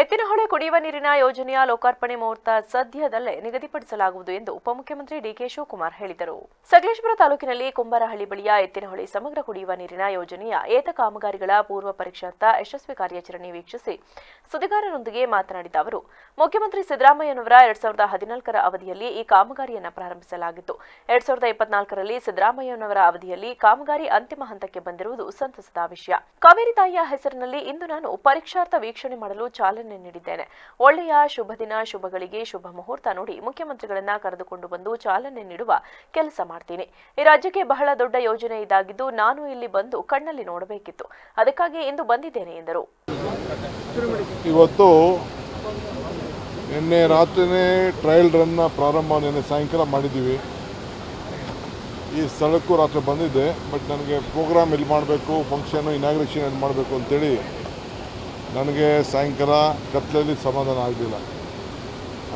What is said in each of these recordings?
ಎತ್ತಿನಹೊಳೆ ಕುಡಿಯುವ ನೀರಿನ ಯೋಜನೆಯ ಲೋಕಾರ್ಪಣೆ ಮುಹೂರ್ತ ಸದ್ಯದಲ್ಲೇ ನಿಗದಿಪಡಿಸಲಾಗುವುದು ಎಂದು ಉಪಮುಖ್ಯಮಂತ್ರಿ ಡಿಕೆ ಶಿವಕುಮಾರ್ ಹೇಳಿದರು. ಸಕಲೇಶಪುರ ತಾಲೂಕಿನಲ್ಲಿ ಕುಂಬಾರಹಳ್ಳಿ ಬಳಿಯ ಎತ್ತಿನಹೊಳೆ ಸಮಗ್ರ ಕುಡಿಯುವ ನೀರಿನ ಯೋಜನೆಯ ಏತ ಕಾಮಗಾರಿಗಳ ಪೂರ್ವ ಪರೀಕ್ಷಾರ್ಥ ಯಶಸ್ವಿ ಕಾರ್ಯಾಚರಣೆ ವೀಕ್ಷಿಸಿ ಸುದ್ದಿಗಾರರೊಂದಿಗೆ ಮಾತನಾಡಿದ ಅವರು, ಮುಖ್ಯಮಂತ್ರಿ ಸಿದ್ದರಾಮಯ್ಯನವರ 2014ರ ಅವಧಿಯಲ್ಲಿ ಈ ಕಾಮಗಾರಿಯನ್ನು ಪ್ರಾರಂಭಿಸಲಾಗಿತ್ತು. 2024ರಲ್ಲಿ ಸಿದ್ದರಾಮಯ್ಯನವರ ಅವಧಿಯಲ್ಲಿ ಕಾಮಗಾರಿ ಅಂತಿಮ ಹಂತಕ್ಕೆ ಬಂದಿರುವುದು ಸಂತಸದ ವಿಷಯ. ಕಾವೇರಿ ತಾಯಿಯ ಹೆಸರಿನಲ್ಲಿ ಇಂದು ನಾನು ಪರೀಕ್ಷಾರ್ಥ ವೀಕ್ಷಣೆ ಮಾಡಲು ಚಾಲನೆ ನೀಡಿದ್ದೇನೆ. ಒಳ್ಳೆಯ ಶುಭ ದಿನ ಶುಭಗಳಿಗೆ ಶುಭ ಮುಹೂರ್ತ ನೋಡಿ ಮುಖ್ಯಮಂತ್ರಿಗಳನ್ನ ಕರೆದುಕೊಂಡು ಬಂದು ಚಾಲನೆ ನೀಡುವ ಕೆಲಸ ಮಾಡ್ತೀನಿ. ಈ ರಾಜ್ಯಕ್ಕೆ ಬಹಳ ದೊಡ್ಡ ಯೋಜನೆ ಇದಾಗಿದ್ದು ನಾನು ಇಲ್ಲಿ ಬಂದು ಕಣ್ಣಲ್ಲಿ ನೋಡಬೇಕಿತ್ತು. ಅದಕ್ಕಾಗಿ ಇಂದು ಬಂದಿದ್ದೇನೆ ಎಂದರು. ಇವತ್ತು ನಿನ್ನೆ ರಾತ್ರಿನೇ ಟ್ರಯಲ್ ರನ್ನ ಪ್ರಾರಂಭ ನಿನ್ನೆ ಸಾಯಂಕಾಲ ಮಾಡಿದ್ದೀವಿ. ಈ ಸ್ಥಳಕ್ಕೂ ರಾತ್ರಿ ಬಂದಿದ್ದೆ. ಬಟ್ ನನಗೆ ಪ್ರೋಗ್ರಾಮ್ ಎಲ್ಲಿ ಮಾಡಬೇಕು, ಫಂಕ್ಷನು ಇನಾಗ್ರೇಷನ್ ಎಲ್ಲಿ ಮಾಡಬೇಕು ಅಂತೇಳಿ ನನಗೆ ಸಾಯಂಕಾಲ ಕತ್ಲಲ್ಲಿ ಸಮಾಧಾನ ಆಗಲಿಲ್ಲ.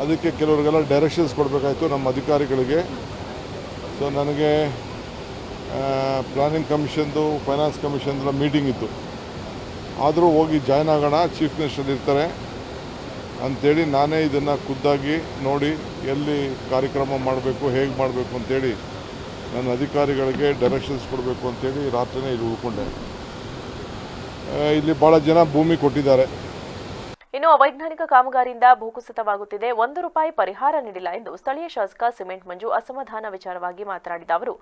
ಅದಕ್ಕೆ ಕೆಲವರಿಗೆಲ್ಲ ಡೈರೆಕ್ಷನ್ಸ್ ಕೊಡಬೇಕಾಯಿತು ನಮ್ಮ ಅಧಿಕಾರಿಗಳಿಗೆ. ಸೊ ನನಗೆ ಪ್ಲಾನಿಂಗ್ ಕಮಿಷನ್ದು, ಫೈನಾನ್ಸ್ ಕಮಿಷನ್ದೆಲ್ಲ ಮೀಟಿಂಗ್ ಇತ್ತು. ಆದರೂ ಹೋಗಿ ಜಾಯ್ನ್ ಆಗೋಣ, ಚೀಫ್ ಮಿನಿಸ್ಟರ್ ಇರ್ತಾರೆ ಅಂಥೇಳಿ ನಾನೇ ಇದನ್ನು ಖುದ್ದಾಗಿ ನೋಡಿ ಎಲ್ಲಿ ಕಾರ್ಯಕ್ರಮ ಮಾಡಬೇಕು, ಹೇಗೆ ಮಾಡಬೇಕು ಅಂತೇಳಿ ನನ್ನ ಅಧಿಕಾರಿಗಳಿಗೆ ಡೈರೆಕ್ಷನ್ಸ್ ಕೊಡಬೇಕು ಅಂತೇಳಿ ರಾತ್ರಿನೇ ಇಲ್ಲಿ ಉಳ್ಕೊಂಡೆ. ಇಲ್ಲಿ ಭಾಳ ಜನ ಭೂಮಿ ಕೊಟ್ಟಿದ್ದಾರೆ. ಇನ್ನು ಅವೈಜ್ಞಾನಿಕ ಕಾಮಗಾರಿಯಿಂದ ಭೂಕುಸಿತವಾಗುತ್ತಿದೆ, ₹1 ಪರಿಹಾರ ನೀಡಿಲ್ಲ ಎಂದು ಸ್ಥಳೀಯ ಶಾಸಕ ಸಿಮೆಂಟ್ ಮಂಜು ಅಸಮಾಧಾನ ವಿಚಾರವಾಗಿ ಮಾತನಾಡಿದ ಅವರು,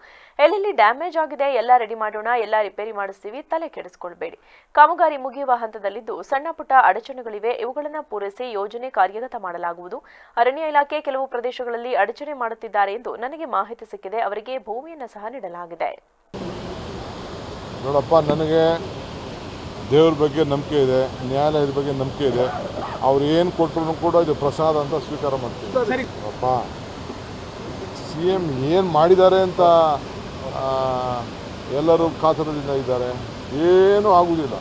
ಎಲ್ಲೆಲ್ಲಿ ಡ್ಯಾಮೇಜ್ ಆಗಿದೆ ಎಲ್ಲ ರೆಡಿ ಮಾಡೋಣ, ಎಲ್ಲ ರಿಪೇರಿ ಮಾಡಿಸ್ತೀವಿ, ತಲೆ ಕೆಡಿಸಿಕೊಳ್ಬೇಡಿ. ಕಾಮಗಾರಿ ಮುಗಿಯುವ ಹಂತದಲ್ಲಿದ್ದು ಸಣ್ಣ ಪುಟ್ಟ ಅಡಚಣೆಗಳಿವೆ, ಇವುಗಳನ್ನು ಪೂರೈಸಿ ಯೋಜನೆ ಕಾರ್ಯಗತ ಮಾಡಲಾಗುವುದು. ಅರಣ್ಯ ಇಲಾಖೆ ಕೆಲವು ಪ್ರದೇಶಗಳಲ್ಲಿ ಅಡಚಣೆ ಮಾಡುತ್ತಿದ್ದಾರೆ ಎಂದು ನನಗೆ ಮಾಹಿತಿ ಸಿಕ್ಕಿದೆ. ಅವರಿಗೆ ಭೂಮಿಯನ್ನು ಸಹ ನೀಡಲಾಗಿದೆ. ನೋಡಪ್ಪ, ನನಗೆ ದೇವ್ರ ಬಗ್ಗೆ ನಂಬಿಕೆ ಇದೆ, ನ್ಯಾಯಾಲಯದ ಬಗ್ಗೆ ನಂಬಿಕೆ ಇದೆ. ಅವ್ರು ಏನು ಕೊಟ್ಟರು ಕೂಡ ಇದು ಪ್ರಸಾದ ಅಂತ ಸ್ವೀಕಾರ ಮಾಡ್ತೀವಿ. ಅಪ್ಪ, CM ಏನು ಮಾಡಿದ್ದಾರೆ ಅಂತ ಎಲ್ಲರೂ ಕಾತರದಿಂದ ಇದ್ದಾರೆ. ಏನೂ ಆಗುವುದಿಲ್ಲ.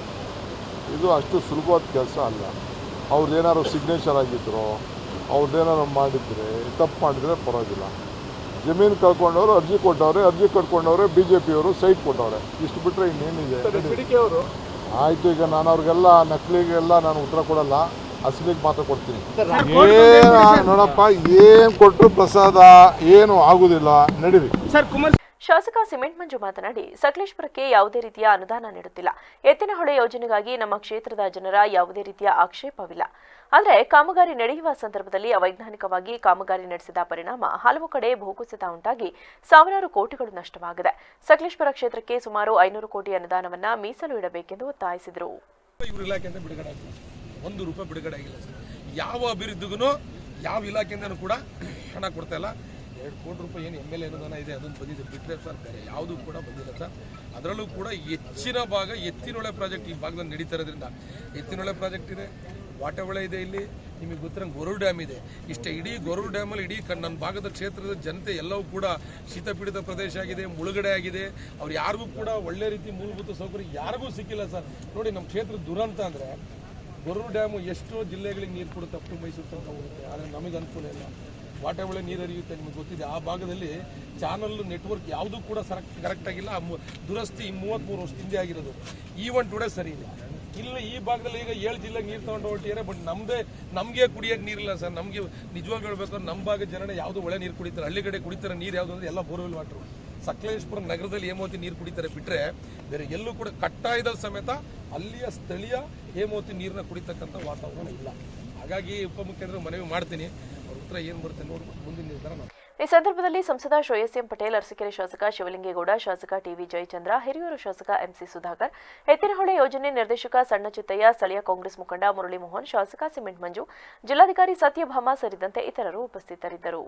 ಇದು ಅಷ್ಟು ಸುಲಭವಾದ ಕೆಲಸ ಅಲ್ಲ. ಅವ್ರದ್ದೇನಾದ್ರು ಸಿಗ್ನೇಚರ್ ಆಗಿದ್ರು, ಅವ್ರದ್ದೇನಾದ್ರು ಮಾಡಿದರೆ, ತಪ್ಪು ಮಾಡಿದರೆ ಪರವಾಗಿಲ್ಲ. ಜಮೀನು ಕಳ್ಕೊಂಡವರು ಅರ್ಜಿ ಕೊಟ್ಟವ್ರೆ, ಅರ್ಜಿ ಕಟ್ಕೊಂಡವ್ರೆ BJPಯವರು ಸೈಟ್ ಕೊಟ್ಟವ್ರೆ. ಇಷ್ಟು ಬಿಟ್ಟರೆ ಇನ್ನೇನಿದೆ? ಆಯಿತು, ಈಗ ನಾನು ಅವ್ರಿಗೆಲ್ಲ ನಕಲಿಗೆಲ್ಲ ನಾನು ಉತ್ತರ ಕೊಡಲ್ಲ, ಅಸಲಿಗೆ ಮಾತ್ರ ಕೊಡ್ತೀನಿ. ನೋಡಪ್ಪ, ಏನು ಕೊಟ್ಟರು ಪ್ರಸಾದ, ಏನು ಆಗುದಿಲ್ಲ, ನಡೀರಿ. ಶಾಸಕ ಸಿಮೆಂಟ್ ಮಂಜು ಮಾತನಾಡಿ, ಸಕಲೇಶಪುರಕ್ಕೆ ಯಾವುದೇ ರೀತಿಯ ಅನುದಾನ ನೀಡುತ್ತಿಲ್ಲ. ಎತ್ತಿನಹೊಳೆ ಯೋಜನೆಗಾಗಿ ನಮ್ಮ ಕ್ಷೇತ್ರದ ಜನರ ಯಾವುದೇ ರೀತಿಯ ಆಕ್ಷೇಪವಿಲ್ಲ. ಆದರೆ ಕಾಮಗಾರಿ ನಡೆಯುವ ಸಂದರ್ಭದಲ್ಲಿ ಅವೈಜ್ಞಾನಿಕವಾಗಿ ಕಾಮಗಾರಿ ನಡೆಸಿದ ಪರಿಣಾಮ ಹಲವು ಕಡೆ ಭೂಕುಸಿತ ಉಂಟಾಗಿ ಸಾವಿರಾರು ಕೋಟಿಗಳು ನಷ್ಟವಾಗಿದೆ. ಸಕಲೇಶಪುರ ಕ್ಷೇತ್ರಕ್ಕೆ ಸುಮಾರು 500 ಕೋಟಿ ಅನುದಾನವನ್ನ ಮೀಸಲು ಇಡಬೇಕೆಂದು ಒತ್ತಾಯಿಸಿದರು. ₹1 ಬಿಡುಗಡೆ ಆಗಿಲ್ಲ ಸರ್. ಯಾವ ಅಭಿವೃದ್ಧಿಗೂ ಯಾವ ಇಲಾಖೆಯಿಂದನೂ ಕೂಡ ಹಣ ಕೊಡ್ತಾ ಇಲ್ಲ. ₹2 ಕೋಟಿ ಏನು MLA ಅನುದಾನ ಇದೆ, ಅದನ್ನು ಬಂದಿದೆ ಬಿಟ್ಟರೆ ಸರ್ ಬೇರೆ ಯಾವುದೂ ಕೂಡ ಬಂದಿಲ್ಲ ಸರ್. ಅದರಲ್ಲೂ ಕೂಡ ಹೆಚ್ಚಿನ ಭಾಗ ಎತ್ತಿನಹೊಳೆ ಪ್ರಾಜೆಕ್ಟ್ ಈ ಭಾಗದಲ್ಲಿ ನಡೀತಾ ಇರೋದ್ರಿಂದ ಎತ್ತಿನಹೊಳೆ ಪ್ರಾಜೆಕ್ಟ್ ಇದೆ, ವಾಟೆಹೊಳೆ ಇದೆ, ಇಲ್ಲಿ ನಿಮಗೆ ಗೊತ್ತಿರಂಗೆ ಗೊರೂರು ಡ್ಯಾಮ್ ಇದೆ. ಇಷ್ಟೇ ಇಡೀ ಗೊರೂರು ಡ್ಯಾಮಲ್ಲಿ ಇಡೀ ನನ್ನ ಭಾಗದ ಕ್ಷೇತ್ರದ ಜನತೆ ಎಲ್ಲವೂ ಕೂಡ ಶೀತಪೀಡಿತ ಪ್ರದೇಶ ಆಗಿದೆ, ಮುಳುಗಡೆ ಆಗಿದೆ. ಅವ್ರು ಯಾರಿಗೂ ಕೂಡ ಒಳ್ಳೆ ರೀತಿ ಮೂಲಭೂತ ಸೌಕರ್ಯ ಯಾರಿಗೂ ಸಿಕ್ಕಿಲ್ಲ ಸರ್. ನೋಡಿ, ನಮ್ಮ ಕ್ಷೇತ್ರದ ದುರಂತ ಅಂದರೆ ಗೊರೂರು ಡ್ಯಾಮು ಎಷ್ಟೋ ಜಿಲ್ಲೆಗಳಿಗೆ ನೀರು ಕೊಡುತ್ತೆ, ಅಪ್ ಟು ಮೈಸೂರು ತನಕ ಹೋಗುತ್ತೆ. ಆದರೆ ನಮಗೆ ಅನುಕೂಲ ಇಲ್ಲ. ವಾಟೆಹೊಳೆ ನೀರು ಹರಿಯುತ್ತೆ, ನಿಮಗೆ ಗೊತ್ತಿದೆ. ಆ ಭಾಗದಲ್ಲಿ ಚಾನಲ್ ನೆಟ್ವರ್ಕ್ ಯಾವುದೂ ಕೂಡ ಕರೆಕ್ಟಾಗಿಲ್ಲ. ದುರಸ್ತಿ 33 ವರ್ಷದ ಹಿಂದೆ ಆಗಿರೋದು. ಈವನ್ ಟುಡೇ ಸರಿ ಇಲ್ಲ. ಇಲ್ಲಿ ಈ ಭಾಗದಲ್ಲಿ ಈಗ 7 ಜಿಲ್ಲೆಗೆ ನೀರು ತಗೊಂಡು ಹೊರಟಿದ್ದಾರೆ. ಬಟ್ ನಮಗೆ ಕುಡಿಯೋಕೆ ನೀರಿಲ್ಲ ಸರ್. ನಮಗೆ ನಿಜವಾಗಿ ಹೇಳ್ಬೇಕಾದ್ರೆ ನಮ್ಮ ಭಾಗದ ಜನನೇ ಯಾವುದು ಒಳ್ಳೆ ನೀರು ಕುಡಿತಾರೆ. ಹಳ್ಳಿ ಕಡೆ ಕುಡಿತಾರೆ ನೀರು ಯಾವುದು ಅಂದರೆ ಎಲ್ಲ ಬೋರ್ವೆಲ್ ವಾಟರ್. ಸಕಲೇಶಪುರ ನಗರದಲ್ಲಿ ಹೇಮಾವತಿ ನೀರು ಕುಡಿತಾರೆ ಬಿಟ್ಟರೆ ಬೇರೆ ಎಲ್ಲೂ ಕೂಡ ಕಟ್ಟಾಯದ ಸಮೇತ ಅಲ್ಲಿಯ ಸ್ಥಳೀಯ ಹೇಮಾವತಿ ನೀರನ್ನ ಕುಡಿತಕ್ಕಂಥ ವಾತಾವರಣ ಇಲ್ಲ. ಹಾಗಾಗಿ ಉಪಮುಖ್ಯಮಂತ್ರಿ ಮನವಿ ಮಾಡ್ತೀನಿ. ಅವ್ರ ಉತ್ತರ ಏನು ಬರುತ್ತೆ ನೋಡ್ಬಿಟ್ಟು ಮುಂದಿನ ನಿರ್ಧಾರ ನಾವು. ಈ ಸಂದರ್ಭದಲ್ಲಿ ಸಂಸದ ಶ್ರೇಯಸ್ ಎಂ ಪಟೇಲ್, ಅರಸೀಕೆರೆ ಶಾಸಕ ಶಿವಲಿಂಗೇಗೌಡ, ಶಾಸಕ ಟಿವಿ ಜಯಚಂದ್ರ, ಹಿರಿಯೂರು ಶಾಸಕ MC ಸುಧಾಕರ್, ಎತ್ತಿನಹೊಳೆ ಯೋಜನೆ ನಿರ್ದೇಶಕ ಸಣ್ಣ ಚಿತ್ತಯ್ಯ, ಸ್ಥಳೀಯ ಕಾಂಗ್ರೆಸ್ ಮುಖಂಡ ಮುರಳಿ ಮೋಹನ್, ಶಾಸಕ ಸಿಮೆಂಟ್ ಮಂಜು, ಜಿಲ್ಲಾಧಿಕಾರಿ ಸತ್ಯಭಾಮ ಸೇರಿದಂತೆ ಇತರರು ಉಪಸ್ಥಿತರಿದ್ದರು.